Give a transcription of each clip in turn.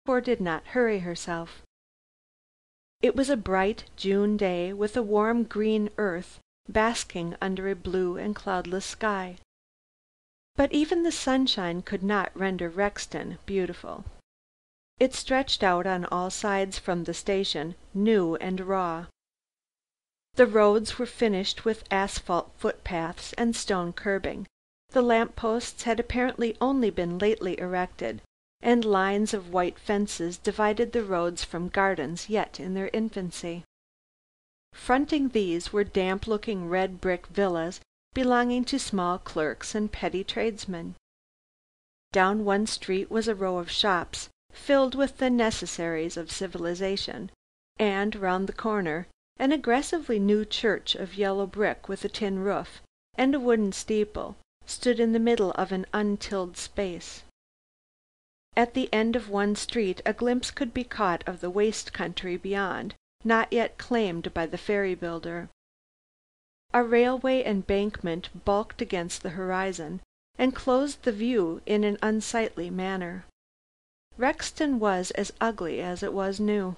for did not hurry herself. It was a bright June day, with a warm green earth basking under a blue and cloudless sky. But even the sunshine could not render Rexton beautiful. It stretched out on all sides from the station, new and raw. The roads were finished with asphalt footpaths and stone curbing. The lamp posts had apparently only been lately erected, and lines of white fences divided the roads from gardens yet in their infancy. Fronting these were damp-looking red brick villas belonging to small clerks and petty tradesmen. Down one street was a row of shops filled with the necessaries of civilization, and round the corner an aggressively new church of yellow brick with a tin roof and a wooden steeple stood in the middle of an untilled space. At the end of one street a glimpse could be caught of the waste country beyond, not yet claimed by the ferry builder. A railway embankment bulked against the horizon, and closed the view in an unsightly manner. Rexton was as ugly as it was new.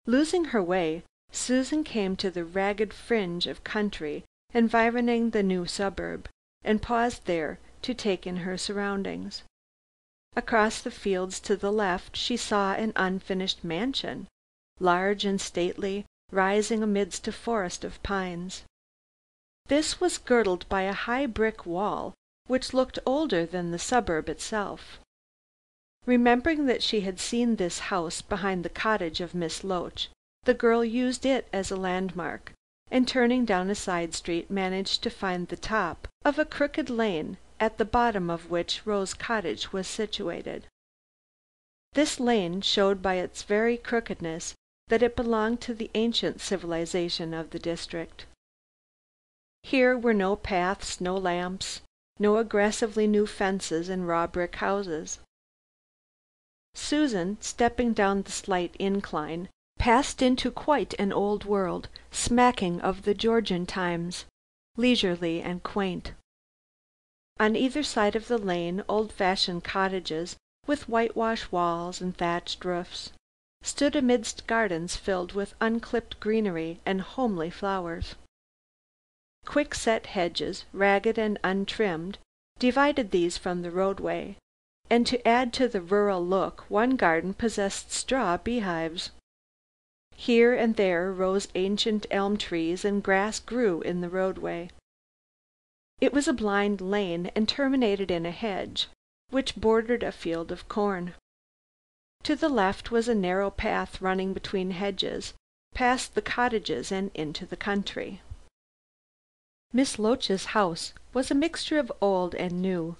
Losing her way, Susan came to the ragged fringe of country environing the new suburb, and paused there to take in her surroundings. Across the fields to the left she saw an unfinished mansion, large and stately, rising amidst a forest of pines. This was girdled by a high brick wall, which looked older than the suburb itself. Remembering that she had seen this house behind the cottage of Miss Loach, the girl used it as a landmark, and turning down a side street managed to find the top of a crooked lane, at the bottom of which Rose Cottage was situated. This lane showed by its very crookedness that it belonged to the ancient civilization of the district. Here were no paths, no lamps, no aggressively new fences and raw brick houses. Susan, stepping down the slight incline, passed into quite an old world, smacking of the Georgian times, leisurely and quaint. On either side of the lane old-fashioned cottages, with whitewashed walls and thatched roofs, stood amidst gardens filled with unclipped greenery and homely flowers. Quick-set hedges, ragged and untrimmed, divided these from the roadway, and to add to the rural look one garden possessed straw beehives. Here and there rose ancient elm trees, and grass grew in the roadway. It was a blind lane, and terminated in a hedge, which bordered a field of corn. To the left was a narrow path running between hedges, past the cottages and into the country. Miss Loach's house was a mixture of old and new.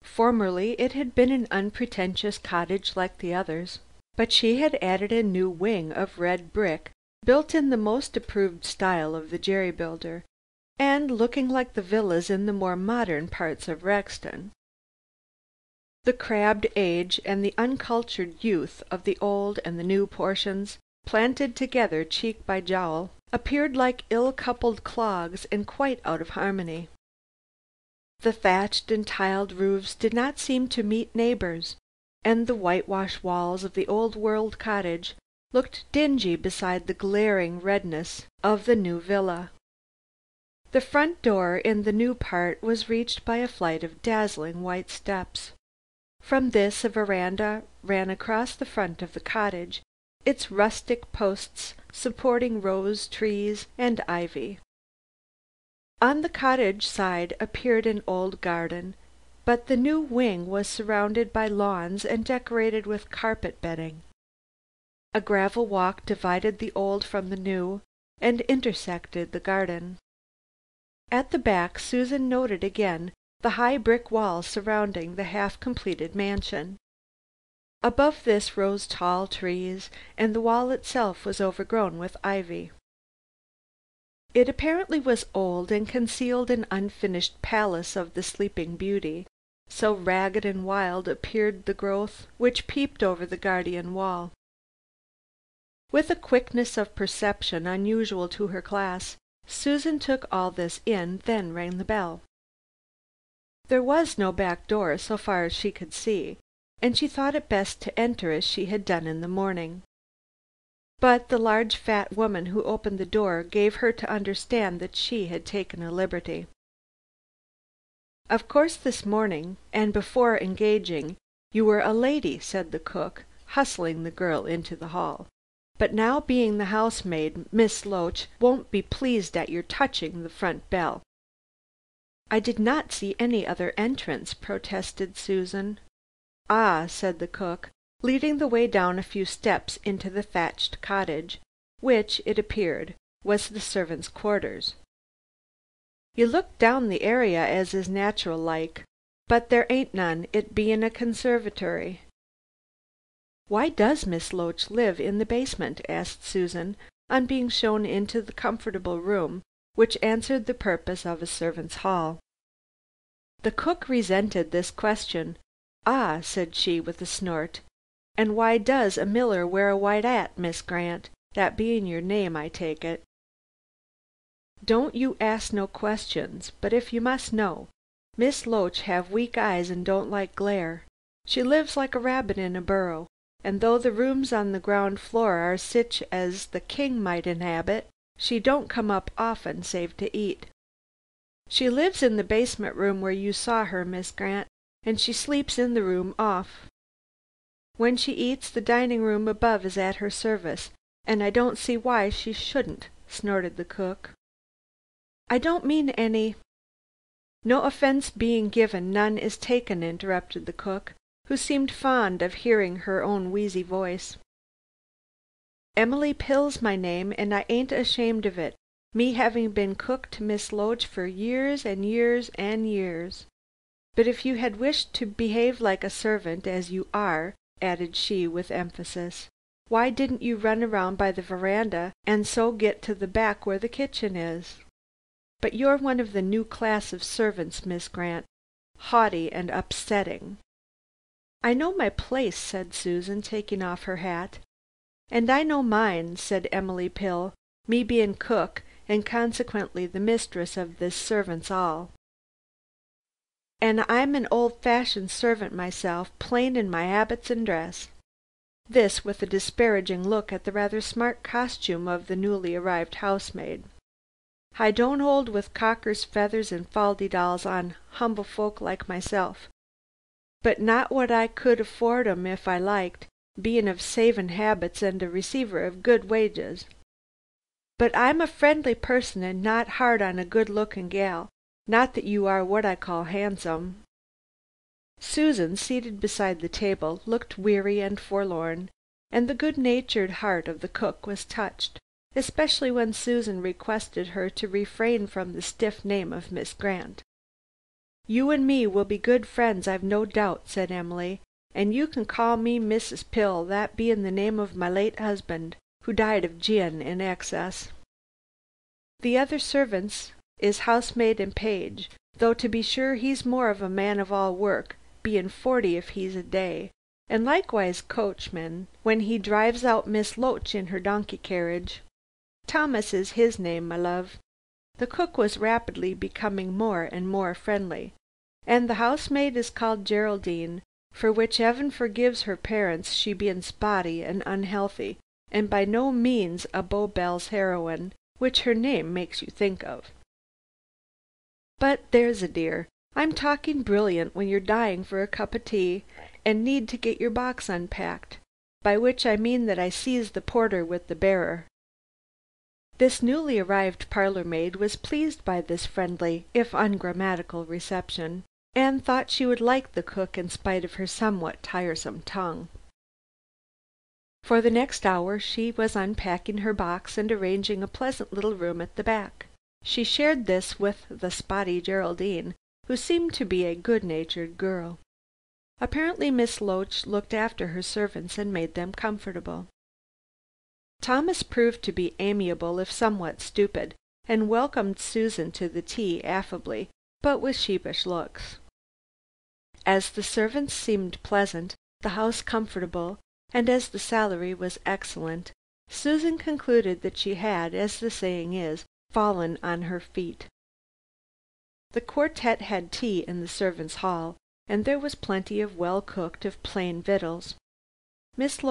Formerly it had been an unpretentious cottage like the others, but she had added a new wing of red brick, built in the most approved style of the jerry builder, and looking like the villas in the more modern parts of Rexton. The crabbed age and the uncultured youth of the old and the new portions, planted together cheek by jowl, appeared like ill-coupled clogs and quite out of harmony. The thatched and tiled roofs did not seem to meet neighbors, and the whitewashed walls of the old-world cottage looked dingy beside the glaring redness of the new villa. The front door in the new part was reached by a flight of dazzling white steps. From this a veranda ran across the front of the cottage, its rustic posts supporting rose trees and ivy. On the cottage side appeared an old garden, but the new wing was surrounded by lawns and decorated with carpet bedding. A gravel walk divided the old from the new, and intersected the garden. At the back Susan noted again the high brick wall surrounding the half-completed mansion. Above this rose tall trees, and the wall itself was overgrown with ivy. It apparently was old, and concealed an unfinished palace of the Sleeping Beauty, so ragged and wild appeared the growth which peeped over the guardian wall. With a quickness of perception unusual to her class, Susan took all this in, then rang the bell. There was no back door so far as she could see, and she thought it best to enter as she had done in the morning. But the large fat woman who opened the door gave her to understand that she had taken a liberty. "Of course this morning, and before engaging, you were a lady," said the cook, hustling the girl into the hall. "But now being the housemaid, Miss Loach won't be pleased at your touching the front bell." "I did not see any other entrance," protested Susan. "Ah," said the cook, leading the way down a few steps into the thatched cottage, which, it appeared, was the servants' quarters. "You look down the area as is natural like, but there ain't none, it bein' a conservatory." "Why does Miss Loach live in the basement?" asked Susan, on being shown into the comfortable room which answered the purpose of a servants' hall. The cook resented this question. "Ah," said she with a snort, "and why does a miller wear a white 'at, Miss Grant? That being your name, I take it." "Don't you ask no questions, but if you must know, Miss Loach have weak eyes and don't like glare. She lives like a rabbit in a burrow, and though the rooms on the ground floor are sich as the king might inhabit, she don't come up often save to eat. She lives in the basement room where you saw her, Miss Grant, and she sleeps in the room off. When she eats, the dining room above is at her service, and I don't see why she shouldn't," snorted the cook. "I don't mean any—" "No offence being given, none is taken," interrupted the cook, who seemed fond of hearing her own wheezy voice. "Emily Pill's my name, and I ain't ashamed of it, me having been cook to Miss Loach for years and years and years. But if you had wished to behave like a servant, as you are," added she with emphasis, "why didn't you run around by the veranda and so get to the back where the kitchen is? But you're one of the new class of servants, Miss Grant, haughty and upsetting." "I know my place," said Susan, taking off her hat. "And I know mine," said Emily Pill, "me being cook, and consequently the mistress of this servants' 'all. And I'm an old-fashioned servant myself, plain in my habits and dress." This with a disparaging look at the rather smart costume of the newly arrived housemaid. "I don't hold with cockers' feathers and faldydals on humble folk like myself, but not what I could afford 'em if I liked, being of savin' habits and a receiver of good wages. But I'm a friendly person and not hard on a good-looking gal, not that you are what I call handsome." Susan, seated beside the table, looked weary and forlorn, and the good-natured heart of the cook was touched, especially when Susan requested her to refrain from the stiff name of Miss Grant. "You and me will be good friends, I've no doubt," said Emily, "and you can call me Mrs. Pill, that being the name of my late husband, who died of gin in excess. The other servants is housemaid and page, though to be sure he's more of a man of all work, being 40 if he's a day, and likewise coachman, when he drives out Miss Loach in her donkey carriage. Thomas is his name, my love." The cook was rapidly becoming more and more friendly. "And the housemaid is called Geraldine, for which Heaven forgives her parents, she being spotty and unhealthy, and by no means a Bow Bells heroine, which her name makes you think of. But there's a dear, I'm talking brilliant when you're dying for a cup of tea, and need to get your box unpacked, by which I mean that I sees the porter with the bearer." This newly arrived parlour maid was pleased by this friendly, if ungrammatical, reception, and thought she would like the cook in spite of her somewhat tiresome tongue. For the next hour she was unpacking her box and arranging a pleasant little room at the back. She shared this with the spotty Geraldine, who seemed to be a good-natured girl. Apparently Miss Loach looked after her servants and made them comfortable. Thomas proved to be amiable if somewhat stupid, and welcomed Susan to the tea affably, but with sheepish looks. As the servants seemed pleasant, the house comfortable, and as the salary was excellent, Susan concluded that she had, as the saying is, fallen on her feet. The quartette had tea in the servants' hall, and there was plenty of well cooked if plain victuals. Miss